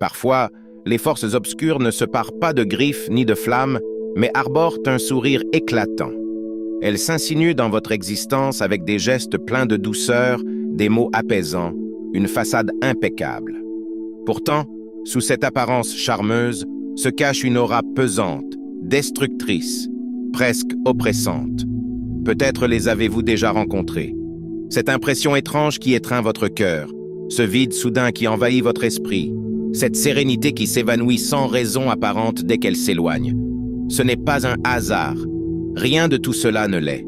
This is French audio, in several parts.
Parfois, les forces obscures ne se parent pas de griffes ni de flammes, mais arborent un sourire éclatant. Elles s'insinuent dans votre existence avec des gestes pleins de douceur, des mots apaisants, une façade impeccable. Pourtant, sous cette apparence charmeuse, se cache une aura pesante, destructrice, presque oppressante. Peut-être les avez-vous déjà rencontrés. Cette impression étrange qui étreint votre cœur, ce vide soudain qui envahit votre esprit, cette sérénité qui s'évanouit sans raison apparente dès qu'elle s'éloigne. Ce n'est pas un hasard. Rien de tout cela ne l'est.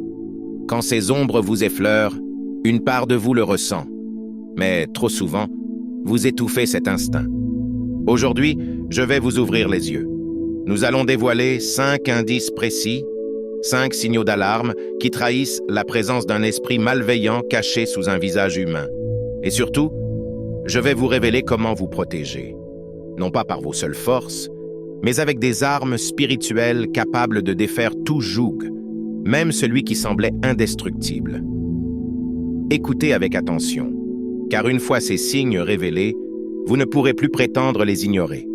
Quand ces ombres vous effleurent, une part de vous le ressent. Mais trop souvent, vous étouffez cet instinct. Aujourd'hui, je vais vous ouvrir les yeux. Nous allons dévoiler 5 indices précis, 5 signaux d'alarme qui trahissent la présence d'un esprit malveillant caché sous un visage humain. Et surtout, je vais vous révéler comment vous protéger. Non pas par vos seules forces, mais avec des armes spirituelles capables de défaire tout joug, même celui qui semblait indestructible. Écoutez avec attention, car une fois ces signes révélés, vous ne pourrez plus prétendre les ignorer.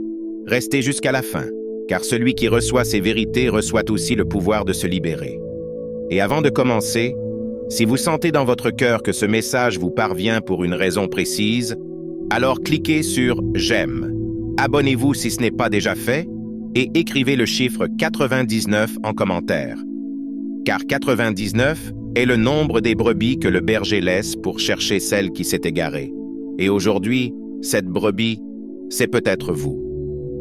Restez jusqu'à la fin, car celui qui reçoit ces vérités reçoit aussi le pouvoir de se libérer. Et avant de commencer, si vous sentez dans votre cœur que ce message vous parvient pour une raison précise, alors cliquez sur « J'aime ». Abonnez-vous si ce n'est pas déjà fait et écrivez le chiffre 99 en commentaire. Car 99 est le nombre des brebis que le berger laisse pour chercher celle qui s'est égarée. Et aujourd'hui, cette brebis, c'est peut-être vous.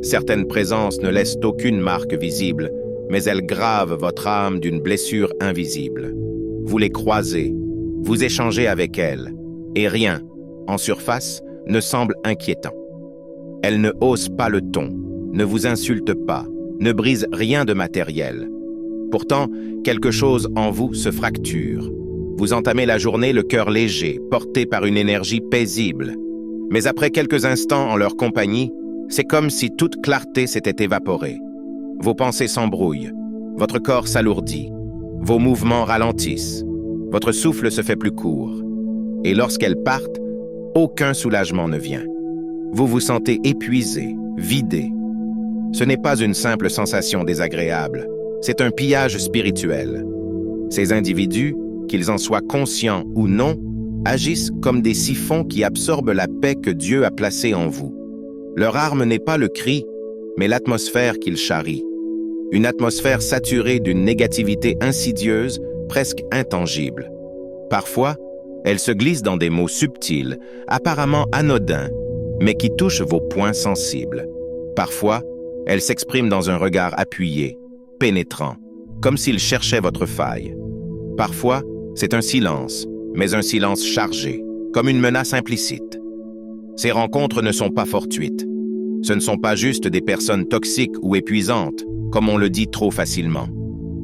Certaines présences ne laissent aucune marque visible, mais elles gravent votre âme d'une blessure invisible. Vous les croisez, vous échangez avec elles, et rien, en surface, ne semble inquiétant. Elles ne haussent pas le ton, ne vous insultent pas, ne brisent rien de matériel. Pourtant, quelque chose en vous se fracture. Vous entamez la journée le cœur léger, porté par une énergie paisible. Mais après quelques instants en leur compagnie, c'est comme si toute clarté s'était évaporée. Vos pensées s'embrouillent, votre corps s'alourdit, vos mouvements ralentissent, votre souffle se fait plus court. Et lorsqu'elles partent, aucun soulagement ne vient. Vous vous sentez épuisé, vidé. Ce n'est pas une simple sensation désagréable, c'est un pillage spirituel. Ces individus, qu'ils en soient conscients ou non, agissent comme des siphons qui absorbent la paix que Dieu a placée en vous. Leur arme n'est pas le cri, mais l'atmosphère qu'ils charrient. Une atmosphère saturée d'une négativité insidieuse, presque intangible. Parfois, elle se glisse dans des mots subtils, apparemment anodins, mais qui touchent vos points sensibles. Parfois, elle s'exprime dans un regard appuyé, pénétrant, comme s'il cherchait votre faille. Parfois, c'est un silence, mais un silence chargé, comme une menace implicite. Ces rencontres ne sont pas fortuites. Ce ne sont pas juste des personnes toxiques ou épuisantes, comme on le dit trop facilement.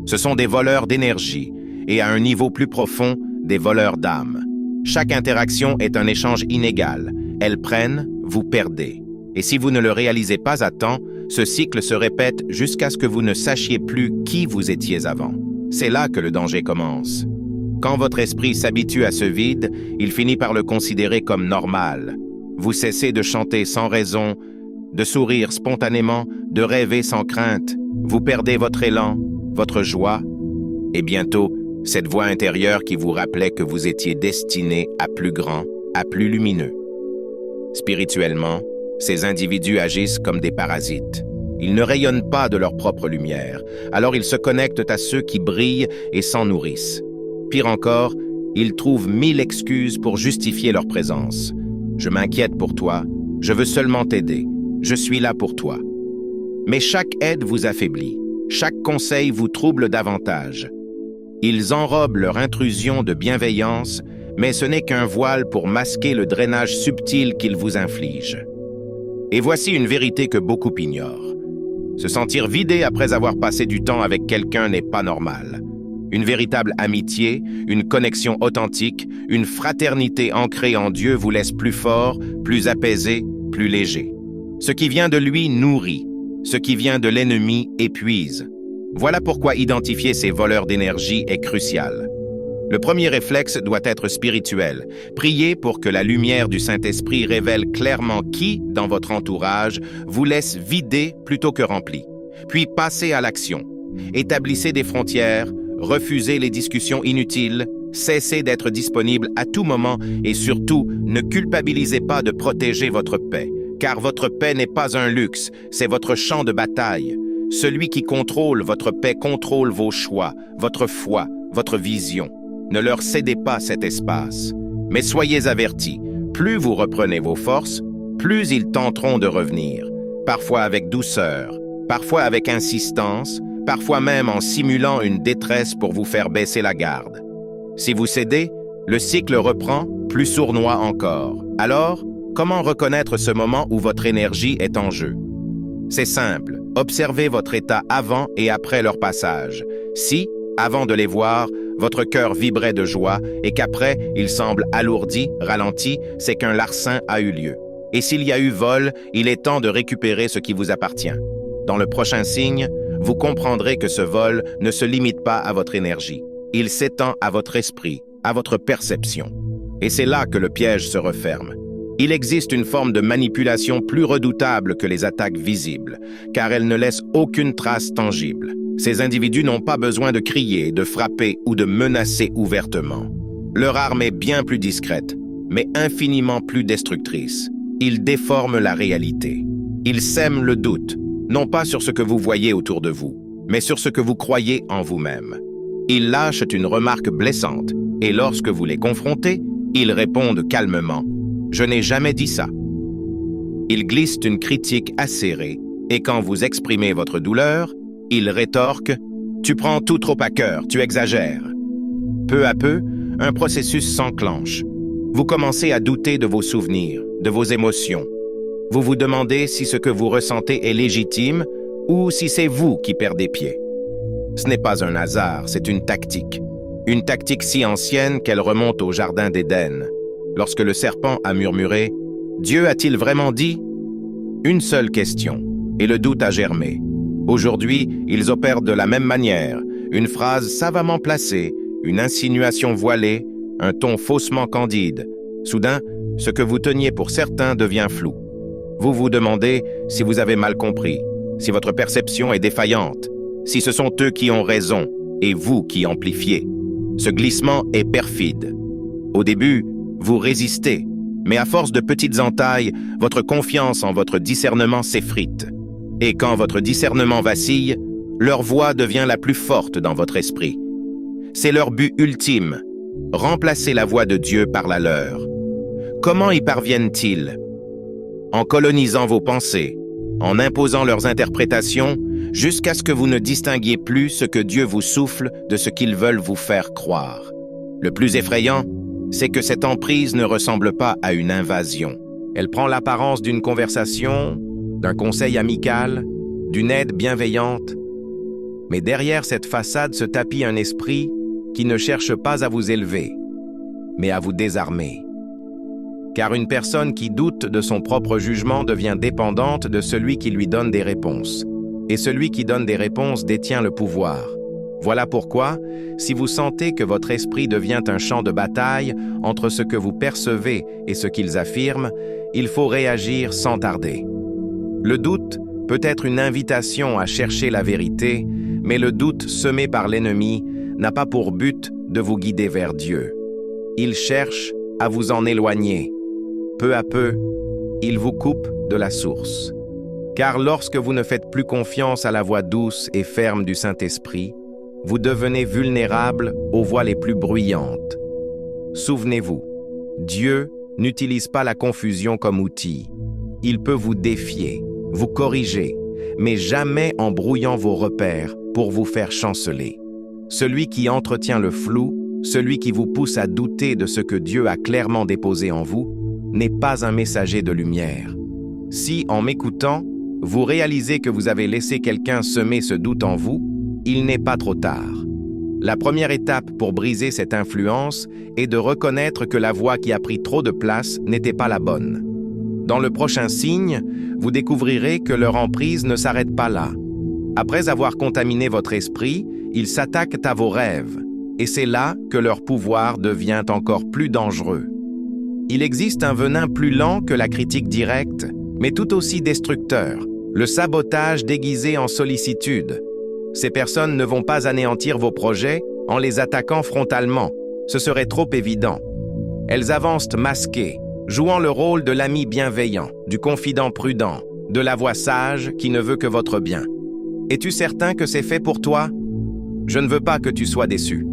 Ce sont des voleurs d'énergie, et à un niveau plus profond, des voleurs d'âme. Chaque interaction est un échange inégal. Elles prennent, vous perdez. Et si vous ne le réalisez pas à temps, ce cycle se répète jusqu'à ce que vous ne sachiez plus qui vous étiez avant. C'est là que le danger commence. Quand votre esprit s'habitue à ce vide, il finit par le considérer comme normal. Vous cessez de chanter sans raison, de sourire spontanément, de rêver sans crainte. Vous perdez votre élan, votre joie, et bientôt, cette voix intérieure qui vous rappelait que vous étiez destiné à plus grand, à plus lumineux. Spirituellement, ces individus agissent comme des parasites. Ils ne rayonnent pas de leur propre lumière, alors ils se connectent à ceux qui brillent et s'en nourrissent. Pire encore, ils trouvent 1000 excuses pour justifier leur présence. Je m'inquiète pour toi, je veux seulement t'aider, je suis là pour toi. Mais chaque aide vous affaiblit, chaque conseil vous trouble davantage. Ils enrobent leur intrusion de bienveillance, mais ce n'est qu'un voile pour masquer le drainage subtil qu'ils vous infligent. Et voici une vérité que beaucoup ignorent. Se sentir vidé après avoir passé du temps avec quelqu'un n'est pas normal. Une véritable amitié, une connexion authentique, une fraternité ancrée en Dieu vous laisse plus fort, plus apaisé, plus léger. Ce qui vient de lui nourrit, ce qui vient de l'ennemi épuise. Voilà pourquoi identifier ces voleurs d'énergie est crucial. Le premier réflexe doit être spirituel. Priez pour que la lumière du Saint-Esprit révèle clairement qui, dans votre entourage, vous laisse vider plutôt que rempli. Puis passez à l'action. Établissez des frontières, refusez les discussions inutiles, cessez d'être disponible à tout moment et surtout, ne culpabilisez pas de protéger votre paix, car votre paix n'est pas un luxe, c'est votre champ de bataille. Celui qui contrôle votre paix contrôle vos choix, votre foi, votre vision. Ne leur cédez pas cet espace. Mais soyez avertis, plus vous reprenez vos forces, plus ils tenteront de revenir, parfois avec douceur, parfois avec insistance, parfois même en simulant une détresse pour vous faire baisser la garde. Si vous cédez, le cycle reprend, plus sournois encore. Alors, comment reconnaître ce moment où votre énergie est en jeu? C'est simple, observez votre état avant et après leur passage. Si, avant de les voir, votre cœur vibrait de joie et qu'après, il semble alourdi, ralenti, c'est qu'un larcin a eu lieu. Et s'il y a eu vol, il est temps de récupérer ce qui vous appartient. Dans le prochain signe, vous comprendrez que ce vol ne se limite pas à votre énergie. Il s'étend à votre esprit, à votre perception. Et c'est là que le piège se referme. Il existe une forme de manipulation plus redoutable que les attaques visibles, car elles ne laissent aucune trace tangible. Ces individus n'ont pas besoin de crier, de frapper ou de menacer ouvertement. Leur arme est bien plus discrète, mais infiniment plus destructrice. Ils déforment la réalité. Ils sèment le doute, non pas sur ce que vous voyez autour de vous, mais sur ce que vous croyez en vous-même. Ils lâchent une remarque blessante, et lorsque vous les confrontez, ils répondent calmement « Je n'ai jamais dit ça ». Ils glissent une critique acérée, et quand vous exprimez votre douleur, ils rétorquent « Tu prends tout trop à cœur, tu exagères ». Peu à peu, un processus s'enclenche. Vous commencez à douter de vos souvenirs, de vos émotions. Vous vous demandez si ce que vous ressentez est légitime ou si c'est vous qui perdez pied. Ce n'est pas un hasard, c'est une tactique. Une tactique si ancienne qu'elle remonte au Jardin d'Éden. Lorsque le serpent a murmuré « Dieu a-t-il vraiment dit ?» Une seule question, et le doute a germé. Aujourd'hui, ils opèrent de la même manière, une phrase savamment placée, une insinuation voilée, un ton faussement candide. Soudain, ce que vous teniez pour certain devient flou. Vous vous demandez si vous avez mal compris, si votre perception est défaillante, si ce sont eux qui ont raison et vous qui amplifiez. Ce glissement est perfide. Au début, vous résistez, mais à force de petites entailles, votre confiance en votre discernement s'effrite. Et quand votre discernement vacille, leur voix devient la plus forte dans votre esprit. C'est leur but ultime, remplacer la voix de Dieu par la leur. Comment y parviennent-ils? En colonisant vos pensées, en imposant leurs interprétations, jusqu'à ce que vous ne distinguiez plus ce que Dieu vous souffle de ce qu'ils veulent vous faire croire. Le plus effrayant, c'est que cette emprise ne ressemble pas à une invasion. Elle prend l'apparence d'une conversation, d'un conseil amical, d'une aide bienveillante. Mais derrière cette façade se tapit un esprit qui ne cherche pas à vous élever, mais à vous désarmer. Car une personne qui doute de son propre jugement devient dépendante de celui qui lui donne des réponses. Et celui qui donne des réponses détient le pouvoir. Voilà pourquoi, si vous sentez que votre esprit devient un champ de bataille entre ce que vous percevez et ce qu'ils affirment, il faut réagir sans tarder. Le doute peut être une invitation à chercher la vérité, mais le doute semé par l'ennemi n'a pas pour but de vous guider vers Dieu. Il cherche à vous en éloigner. Peu à peu, il vous coupe de la source. Car lorsque vous ne faites plus confiance à la voix douce et ferme du Saint-Esprit, vous devenez vulnérable aux voix les plus bruyantes. Souvenez-vous, Dieu n'utilise pas la confusion comme outil. Il peut vous défier, vous corriger, mais jamais en brouillant vos repères pour vous faire chanceler. Celui qui entretient le flou, celui qui vous pousse à douter de ce que Dieu a clairement déposé en vous, n'est pas un messager de lumière. Si, en m'écoutant, vous réalisez que vous avez laissé quelqu'un semer ce doute en vous, il n'est pas trop tard. La première étape pour briser cette influence est de reconnaître que la voix qui a pris trop de place n'était pas la bonne. Dans le prochain signe, vous découvrirez que leur emprise ne s'arrête pas là. Après avoir contaminé votre esprit, ils s'attaquent à vos rêves. Et c'est là que leur pouvoir devient encore plus dangereux. Il existe un venin plus lent que la critique directe, mais tout aussi destructeur, le sabotage déguisé en sollicitude. Ces personnes ne vont pas anéantir vos projets en les attaquant frontalement, ce serait trop évident. Elles avancent masquées, jouant le rôle de l'ami bienveillant, du confident prudent, de la voix sage qui ne veut que votre bien. Es-tu certain que c'est fait pour toi? Je ne veux pas que tu sois déçu.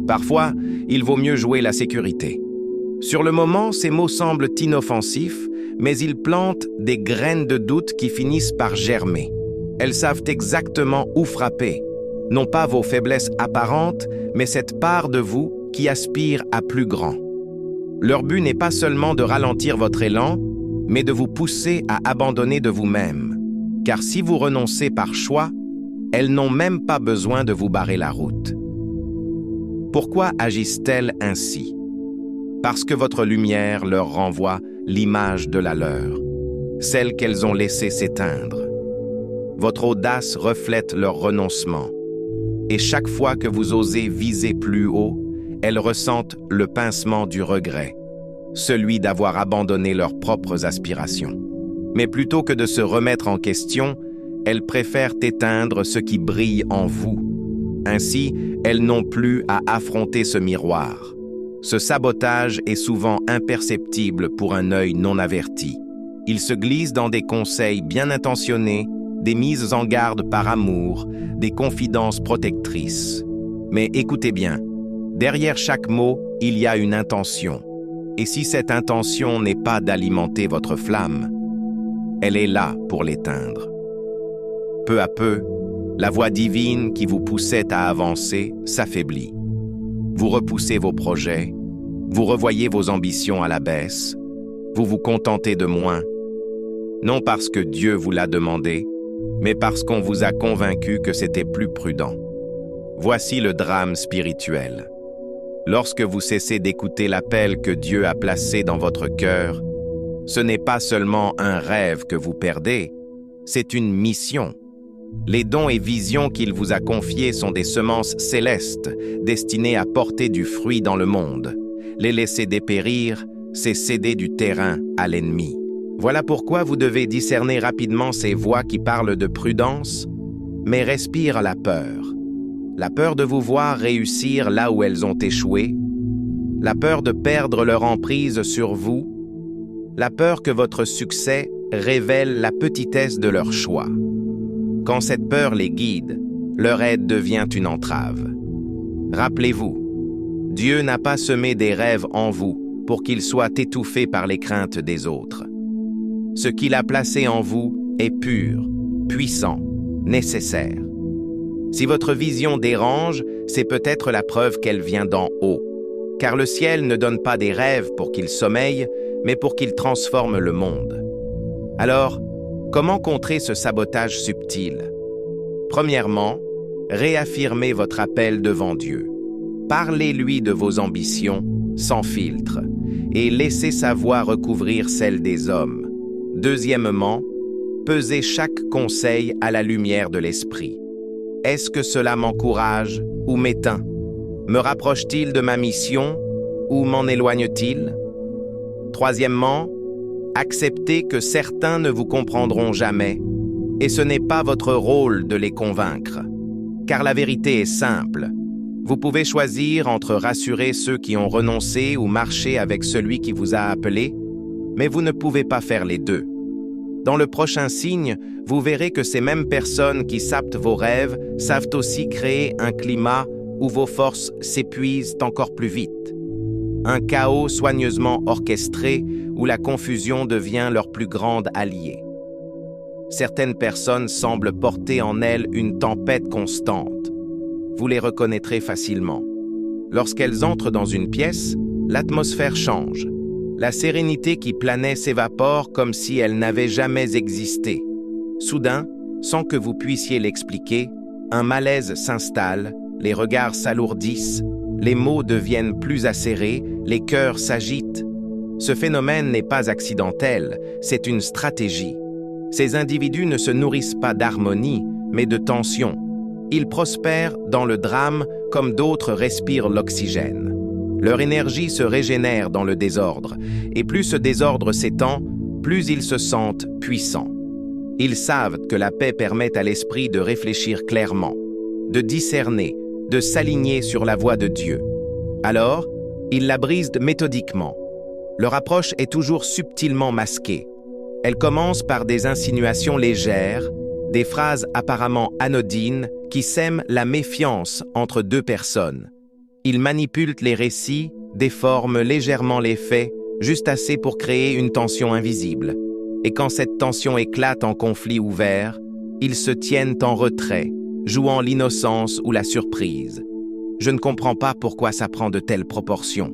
Parfois, il vaut mieux jouer la sécurité. Sur le moment, ces mots semblent inoffensifs, mais ils plantent des graines de doute qui finissent par germer. Elles savent exactement où frapper, non pas vos faiblesses apparentes, mais cette part de vous qui aspire à plus grand. Leur but n'est pas seulement de ralentir votre élan, mais de vous pousser à abandonner de vous-même. Car si vous renoncez par choix, elles n'ont même pas besoin de vous barrer la route. Pourquoi agissent-elles ainsi? Parce que votre lumière leur renvoie l'image de la leur, celle qu'elles ont laissée s'éteindre. Votre audace reflète leur renoncement. Et chaque fois que vous osez viser plus haut, elles ressentent le pincement du regret, celui d'avoir abandonné leurs propres aspirations. Mais plutôt que de se remettre en question, elles préfèrent éteindre ce qui brille en vous. Ainsi, elles n'ont plus à affronter ce miroir. Ce sabotage est souvent imperceptible pour un œil non averti. Il se glisse dans des conseils bien intentionnés, des mises en garde par amour, des confidences protectrices. Mais écoutez bien, derrière chaque mot, il y a une intention. Et si cette intention n'est pas d'alimenter votre flamme, elle est là pour l'éteindre. Peu à peu, la voix divine qui vous poussait à avancer s'affaiblit. Vous repoussez vos projets, vous revoyez vos ambitions à la baisse, vous vous contentez de moins, non parce que Dieu vous l'a demandé, mais parce qu'on vous a convaincu que c'était plus prudent. Voici le drame spirituel. Lorsque vous cessez d'écouter l'appel que Dieu a placé dans votre cœur, ce n'est pas seulement un rêve que vous perdez, c'est une mission. Les dons et visions qu'il vous a confiés sont des semences célestes, destinées à porter du fruit dans le monde. Les laisser dépérir, c'est céder du terrain à l'ennemi. Voilà pourquoi vous devez discerner rapidement ces voix qui parlent de prudence, mais respirent la peur. La peur de vous voir réussir là où elles ont échoué, la peur de perdre leur emprise sur vous, la peur que votre succès révèle la petitesse de leur choix. Quand cette peur les guide, leur aide devient une entrave. Rappelez-vous, Dieu n'a pas semé des rêves en vous pour qu'ils soient étouffés par les craintes des autres. Ce qu'il a placé en vous est pur, puissant, nécessaire. Si votre vision dérange, c'est peut-être la preuve qu'elle vient d'en haut, car le ciel ne donne pas des rêves pour qu'ils sommeillent, mais pour qu'ils transforment le monde. Alors, comment contrer ce sabotage subtil? Premièrement, réaffirmez votre appel devant Dieu. Parlez-lui de vos ambitions, sans filtre, et laissez sa voix recouvrir celle des hommes. Deuxièmement, pesez chaque conseil à la lumière de l'esprit. Est-ce que cela m'encourage ou m'éteint? Me rapproche-t-il de ma mission ou m'en éloigne-t-il? Troisièmement, acceptez que certains ne vous comprendront jamais, et ce n'est pas votre rôle de les convaincre. Car la vérité est simple. Vous pouvez choisir entre rassurer ceux qui ont renoncé ou marcher avec celui qui vous a appelé, mais vous ne pouvez pas faire les deux. Dans le prochain signe, vous verrez que ces mêmes personnes qui sapent vos rêves savent aussi créer un climat où vos forces s'épuisent encore plus vite. Un chaos soigneusement orchestré où la confusion devient leur plus grande alliée. Certaines personnes semblent porter en elles une tempête constante. Vous les reconnaîtrez facilement. Lorsqu'elles entrent dans une pièce, l'atmosphère change. La sérénité qui planait s'évapore comme si elle n'avait jamais existé. Soudain, sans que vous puissiez l'expliquer, un malaise s'installe, les regards s'alourdissent, les mots deviennent plus acérés, les cœurs s'agitent. Ce phénomène n'est pas accidentel, c'est une stratégie. Ces individus ne se nourrissent pas d'harmonie, mais de tension. Ils prospèrent dans le drame comme d'autres respirent l'oxygène. Leur énergie se régénère dans le désordre, et plus ce désordre s'étend, plus ils se sentent puissants. Ils savent que la paix permet à l'esprit de réfléchir clairement, de discerner, de s'aligner sur la voie de Dieu. Alors, ils la brisent méthodiquement. Leur approche est toujours subtilement masquée. Elle commence par des insinuations légères, des phrases apparemment anodines qui sèment la méfiance entre deux personnes. Ils manipulent les récits, déforment légèrement les faits, juste assez pour créer une tension invisible. Et quand cette tension éclate en conflit ouvert, ils se tiennent en retrait, jouant l'innocence ou la surprise. Je ne comprends pas pourquoi ça prend de telles proportions.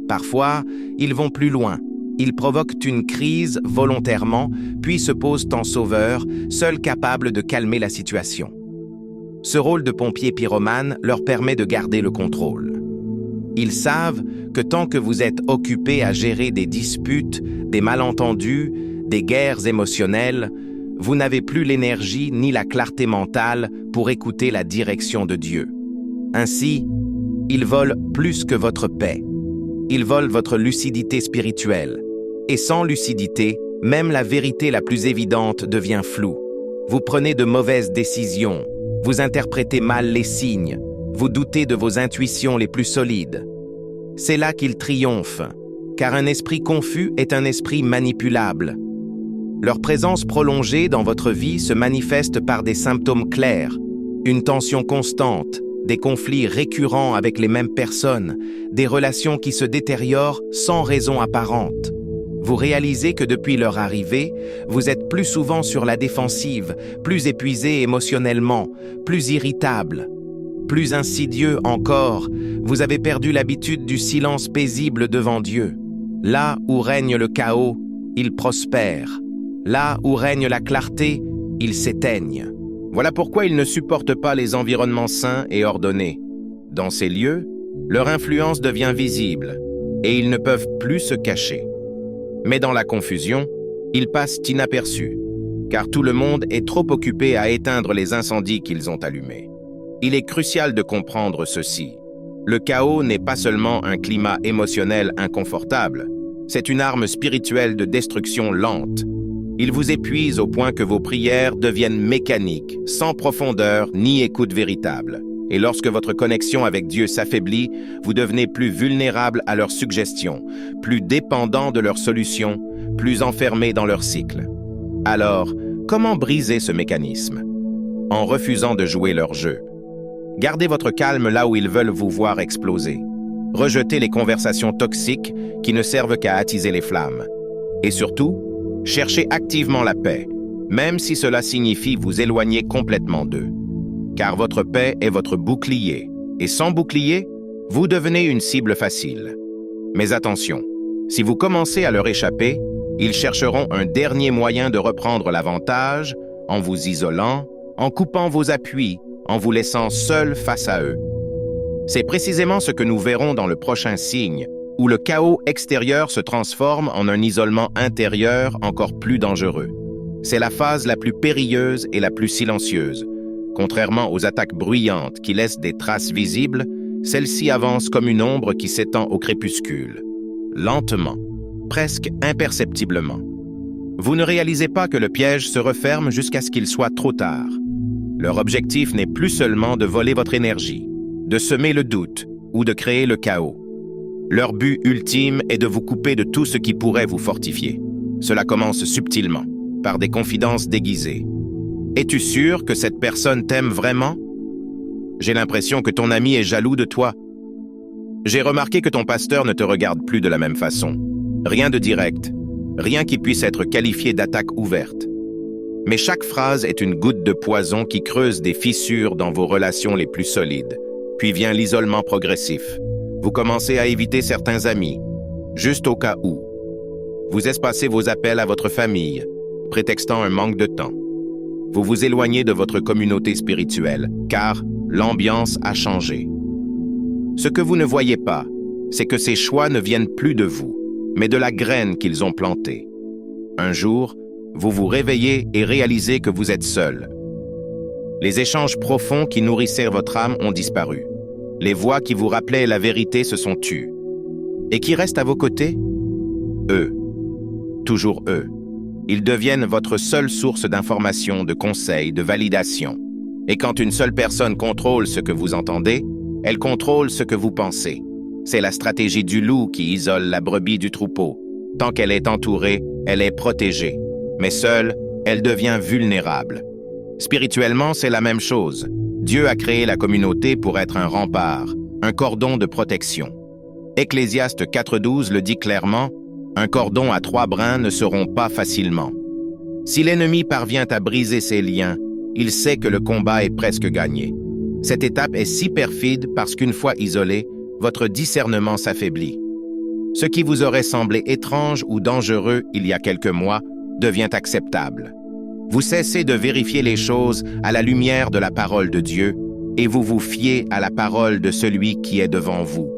Parfois, ils vont plus loin. Ils provoquent une crise volontairement, puis se posent en sauveurs, seuls capables de calmer la situation. Ce rôle de pompier pyromane leur permet de garder le contrôle. Ils savent que tant que vous êtes occupés à gérer des disputes, des malentendus, des guerres émotionnelles, vous n'avez plus l'énergie ni la clarté mentale pour écouter la direction de Dieu. Ainsi, ils volent plus que votre paix. Ils volent votre lucidité spirituelle. Et sans lucidité, même la vérité la plus évidente devient floue. Vous prenez de mauvaises décisions, vous interprétez mal les signes, vous doutez de vos intuitions les plus solides. C'est là qu'ils triomphent, car un esprit confus est un esprit manipulable. Leur présence prolongée dans votre vie se manifeste par des symptômes clairs, une tension constante, des conflits récurrents avec les mêmes personnes, des relations qui se détériorent sans raison apparente. Vous réalisez que depuis leur arrivée, vous êtes plus souvent sur la défensive, plus épuisé émotionnellement, plus irritable. Plus insidieux encore, vous avez perdu l'habitude du silence paisible devant Dieu. Là où règne le chaos, il prospère. Là où règne la clarté, il s'éteigne. Voilà pourquoi ils ne supportent pas les environnements sains et ordonnés. Dans ces lieux, leur influence devient visible et ils ne peuvent plus se cacher. Mais dans la confusion, ils passent inaperçus, car tout le monde est trop occupé à éteindre les incendies qu'ils ont allumés. Il est crucial de comprendre ceci. Le chaos n'est pas seulement un climat émotionnel inconfortable, c'est une arme spirituelle de destruction lente. Il vous épuise au point que vos prières deviennent mécaniques, sans profondeur ni écoute véritable. Et lorsque votre connexion avec Dieu s'affaiblit, vous devenez plus vulnérable à leurs suggestions, plus dépendant de leurs solutions, plus enfermé dans leur cycle. Alors, comment briser ce mécanisme? En refusant de jouer leur jeu. Gardez votre calme là où ils veulent vous voir exploser. Rejetez les conversations toxiques qui ne servent qu'à attiser les flammes. Et surtout, cherchez activement la paix, même si cela signifie vous éloigner complètement d'eux. Car votre paix est votre bouclier, et sans bouclier, vous devenez une cible facile. Mais attention, si vous commencez à leur échapper, ils chercheront un dernier moyen de reprendre l'avantage en vous isolant, en coupant vos appuis, en vous laissant seul face à eux. C'est précisément ce que nous verrons dans le prochain signe, où le chaos extérieur se transforme en un isolement intérieur encore plus dangereux. C'est la phase la plus périlleuse et la plus silencieuse. Contrairement aux attaques bruyantes qui laissent des traces visibles, celle-ci avance comme une ombre qui s'étend au crépuscule. Lentement, presque imperceptiblement. Vous ne réalisez pas que le piège se referme jusqu'à ce qu'il soit trop tard. Leur objectif n'est plus seulement de voler votre énergie, de semer le doute ou de créer le chaos. Leur but ultime est de vous couper de tout ce qui pourrait vous fortifier. Cela commence subtilement, par des confidences déguisées. Es-tu sûr que cette personne t'aime vraiment? J'ai l'impression que ton ami est jaloux de toi. J'ai remarqué que ton pasteur ne te regarde plus de la même façon. Rien de direct, rien qui puisse être qualifié d'attaque ouverte. Mais chaque phrase est une goutte de poison qui creuse des fissures dans vos relations les plus solides. Puis vient l'isolement progressif. Vous commencez à éviter certains amis, juste au cas où. Vous espacez vos appels à votre famille, prétextant un manque de temps. Vous vous éloignez de votre communauté spirituelle, car l'ambiance a changé. Ce que vous ne voyez pas, c'est que ces choix ne viennent plus de vous, mais de la graine qu'ils ont plantée. Un jour, vous vous réveillez et réalisez que vous êtes seul. Les échanges profonds qui nourrissaient votre âme ont disparu. Les voix qui vous rappelaient la vérité se sont tues. Et qui reste à vos côtés? Eux. Toujours eux. Ils deviennent votre seule source d'information, de conseils, de validation. Et quand une seule personne contrôle ce que vous entendez, elle contrôle ce que vous pensez. C'est la stratégie du loup qui isole la brebis du troupeau. Tant qu'elle est entourée, elle est protégée. Mais seule, elle devient vulnérable. Spirituellement, c'est la même chose. Dieu a créé la communauté pour être un rempart, un cordon de protection. Ecclésiaste 4.12 le dit clairement, « Un cordon à 3 brins ne se rompt pas facilement. » Si l'ennemi parvient à briser ces liens, il sait que le combat est presque gagné. Cette étape est si perfide parce qu'une fois isolé, votre discernement s'affaiblit. Ce qui vous aurait semblé étrange ou dangereux il y a quelques mois devient acceptable. Vous cessez de vérifier les choses à la lumière de la parole de Dieu et vous vous fiez à la parole de celui qui est devant vous.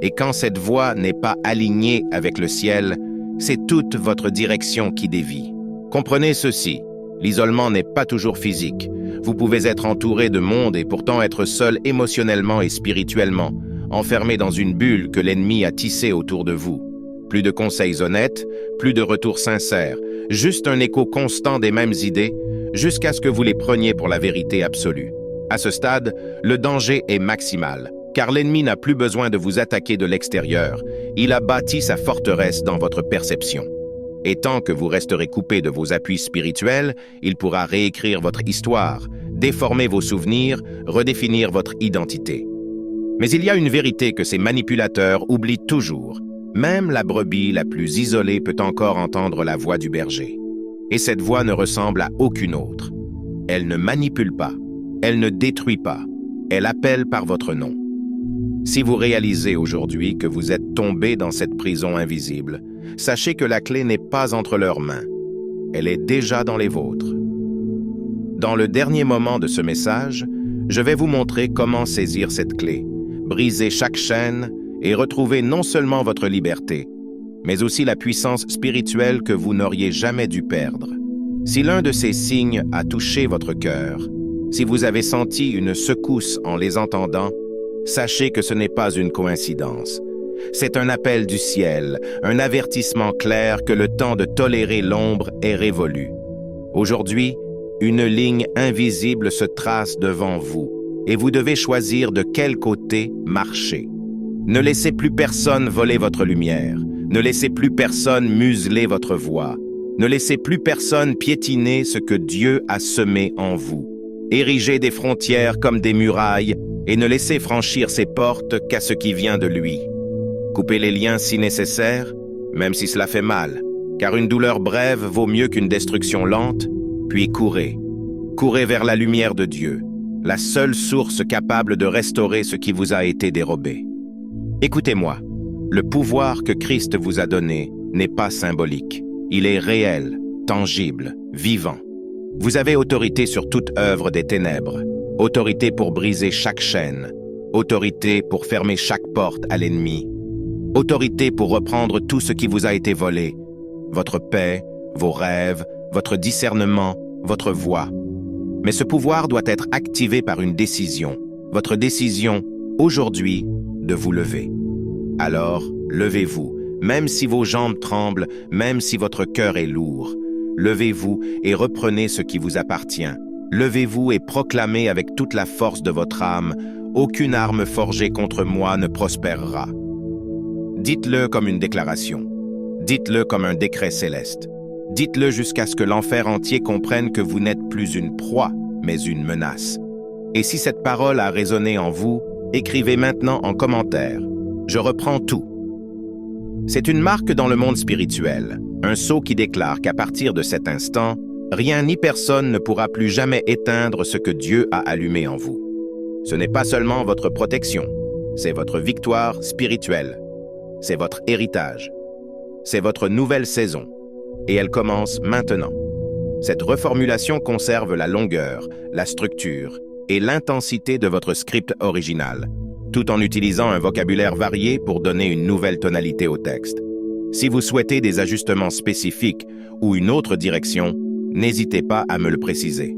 Et quand cette voie n'est pas alignée avec le ciel, c'est toute votre direction qui dévie. Comprenez ceci, l'isolement n'est pas toujours physique. Vous pouvez être entouré de monde et pourtant être seul émotionnellement et spirituellement, enfermé dans une bulle que l'ennemi a tissée autour de vous. Plus de conseils honnêtes, plus de retours sincères, juste un écho constant des mêmes idées, jusqu'à ce que vous les preniez pour la vérité absolue. À ce stade, le danger est maximal, car l'ennemi n'a plus besoin de vous attaquer de l'extérieur. Il a bâti sa forteresse dans votre perception. Et tant que vous resterez coupé de vos appuis spirituels, il pourra réécrire votre histoire, déformer vos souvenirs, redéfinir votre identité. Mais il y a une vérité que ces manipulateurs oublient toujours. Même la brebis la plus isolée peut encore entendre la voix du berger. Et cette voix ne ressemble à aucune autre. Elle ne manipule pas, elle ne détruit pas, elle appelle par votre nom. Si vous réalisez aujourd'hui que vous êtes tombé dans cette prison invisible, sachez que la clé n'est pas entre leurs mains. Elle est déjà dans les vôtres. Dans le dernier moment de ce message, je vais vous montrer comment saisir cette clé, briser chaque chaîne et retrouver non seulement votre liberté, mais aussi la puissance spirituelle que vous n'auriez jamais dû perdre. Si l'un de ces signes a touché votre cœur, si vous avez senti une secousse en les entendant, sachez que ce n'est pas une coïncidence. C'est un appel du ciel, un avertissement clair que le temps de tolérer l'ombre est révolu. Aujourd'hui, une ligne invisible se trace devant vous et vous devez choisir de quel côté marcher. Ne laissez plus personne voler votre lumière. Ne laissez plus personne museler votre voix. Ne laissez plus personne piétiner ce que Dieu a semé en vous. Érigez des frontières comme des murailles et ne laissez franchir ces portes qu'à ce qui vient de lui. Coupez les liens si nécessaire, même si cela fait mal, car une douleur brève vaut mieux qu'une destruction lente, puis courez. Courez vers la lumière de Dieu, la seule source capable de restaurer ce qui vous a été dérobé. Écoutez-moi, le pouvoir que Christ vous a donné n'est pas symbolique. Il est réel, tangible, vivant. Vous avez autorité sur toute œuvre des ténèbres, autorité pour briser chaque chaîne, autorité pour fermer chaque porte à l'ennemi, autorité pour reprendre tout ce qui vous a été volé, votre paix, vos rêves, votre discernement, votre voix. Mais ce pouvoir doit être activé par une décision, votre décision, aujourd'hui, de vous lever. Alors, levez-vous, même si vos jambes tremblent, même si votre cœur est lourd. Levez-vous et reprenez ce qui vous appartient. Levez-vous et proclamez avec toute la force de votre âme, « Aucune arme forgée contre moi ne prospérera ». Dites-le comme une déclaration. Dites-le comme un décret céleste. Dites-le jusqu'à ce que l'enfer entier comprenne que vous n'êtes plus une proie, mais une menace. Et si cette parole a résonné en vous, écrivez maintenant en commentaire « Je reprends tout ». C'est une marque dans le monde spirituel, un sceau qui déclare qu'à partir de cet instant, rien ni personne ne pourra plus jamais éteindre ce que Dieu a allumé en vous. Ce n'est pas seulement votre protection, c'est votre victoire spirituelle, c'est votre héritage, c'est votre nouvelle saison, et elle commence maintenant. Cette reformulation conserve la longueur, la structure et l'intensité de votre script original, tout en utilisant un vocabulaire varié pour donner une nouvelle tonalité au texte. Si vous souhaitez des ajustements spécifiques ou une autre direction, n'hésitez pas à me le préciser.